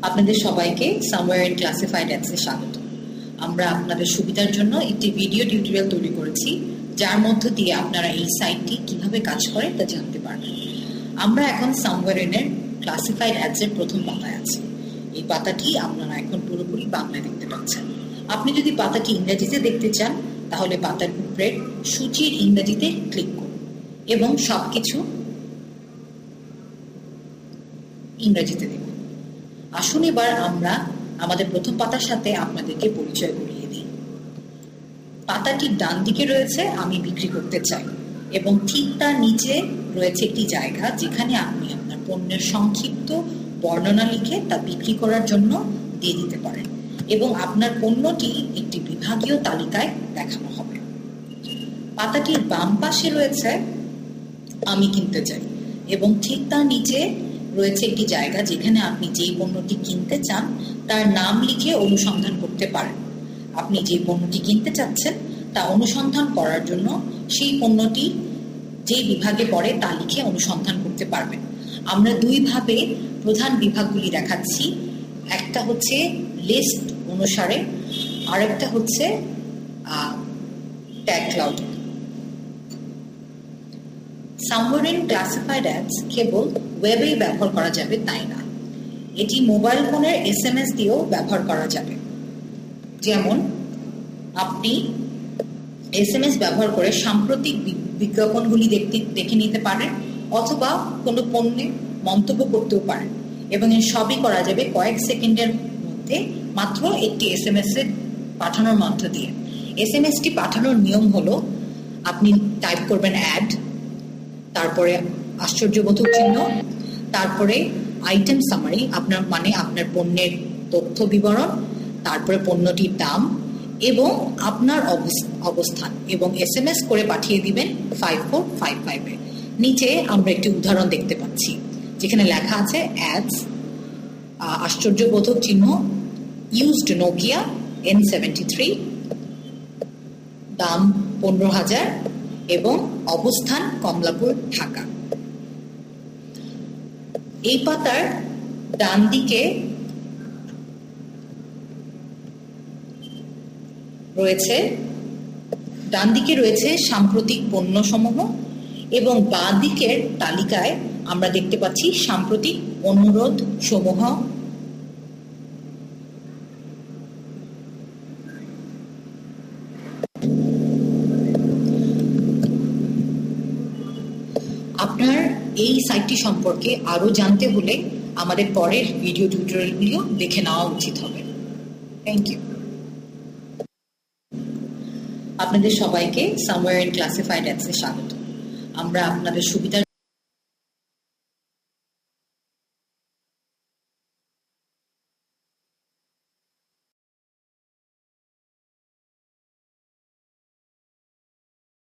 আপনাদের সবাইকে somewhere in classified অ্যাডসে স্বাগত। আমরা আপনাদের সুবিধার জন্য একটি ভিডিও টিউটোরিয়াল তৈরি করেছি, যার মধ্য দিয়ে আপনারা এই সাইটটি কিভাবে কাজ করে তা জানতে পারবেন। আমরা এখন সামওয়্যার ইনের ক্লাসিফাইড অ্যাডসের প্রথম পাতায় আছি। এই পাতাটি আপনারা এখন পুরোপুরি বাংলায় দেখতে পাচ্ছেন। আপনি যদি পাতাটি ইংরেজিতে দেখতে চান, তাহলে পাতার উপরে সূচির ইংরেজিতে ক্লিক করুন এবং সবকিছু ইংরেজিতে দেখুন। আসুন এবার আমরা আমাদের প্রথম পাতার সাথে আপনাদেরকে পরিচয় করিয়ে দিই। পাতাটির ডান দিকে রয়েছে আমি বিক্রি করতে চাই এবং ঠিক তার নিচে রয়েছে একটি জায়গা যেখানে আপনি আপনার পণ্যের সংক্ষিপ্ত বর্ণনা লিখে তা বিক্রি করার জন্য দিয়ে দিতে পারেন এবং আপনার পণ্যটি একটি বিভাগীয় তালিকায় দেখানো হবে। পাতাটির বাম পাশে রয়েছে আমি কিনতে চাই এবং ঠিক তার নিচে রয়েছে একটি জায়গা যেখানে আপনি যেই পণ্যটি কিনতে চান তার নাম লিখে অনুসন্ধান করতে পারেন। আপনি যে পণ্যটি কিনতে চাচ্ছেন তা অনুসন্ধান করার জন্য সেই পণ্যটি যে বিভাগে পড়ে তা লিখে অনুসন্ধান করতে পারবেন। আমরা দুইভাবে প্রধান বিভাগগুলি দেখাচ্ছি, একটা হচ্ছে লিস্ট অনুসারে, আরেকটা হচ্ছে tag cloud. Somewhere in classified ads কেবল ওয়েবেই ব্যবহার করা যাবে তাই না, এটি মোবাইল ফোনের SMS দিয়েও ব্যবহার করা যাবে। যেমন আপনি SMS ব্যবহার করে সাম্প্রতিক বিজ্ঞাপনগুলি দেখে নিতে পারেন অথবা কোনো পণ্যে মন্তব্য করতেও পারেন এবং এর সবই করা যাবে কয়েক সেকেন্ডের মধ্যে মাত্র একটি SMS পাঠানোর মধ্য দিয়ে। SMS-টি পাঠানোর নিয়ম হলো আপনি টাইপ করবেন অ্যাড, তারপরে আশ্চর্যবোধক চিহ্ন, তারপরে আইটেম সামারি আপনার পণ্যের তথ্য বিবরণ, তারপরে পণ্যটির দাম এবং আপনার অবস্থান এবং SMS করে পাঠিয়ে দিবেন 5455-এ। নিচে আমরা একটি উদাহরণ দেখতে পাচ্ছি যেখানে লেখা আছে অ্যাডস, আশ্চর্যবোধক চিহ্ন, ইউজড নোকিয়া N73, দাম 15,000 এবং অবস্থান কমলাপুর, ঢাকা। এই পাতার ডান দিকে রয়েছে সাম্প্রতিক পণ্যসমূহ এবং বাঁ দিকের তালিকায় আমরা দেখতে পাচ্ছি সাম্প্রতিক অনুরোধ সমূহ। আপনার এই সাইটটি সম্পর্কে আরো জানতে হলে আমাদের পরের ভিডিও টিউটোরিয়ালগুলিও দেখে নেওয়া উচিত হবে। Thank you. আপনাদের সবাইকে সামওয়্যার ইন ক্লাসিফাইড অ্যাডসে স্বাগত। আমরা আপনাদের সুবিধার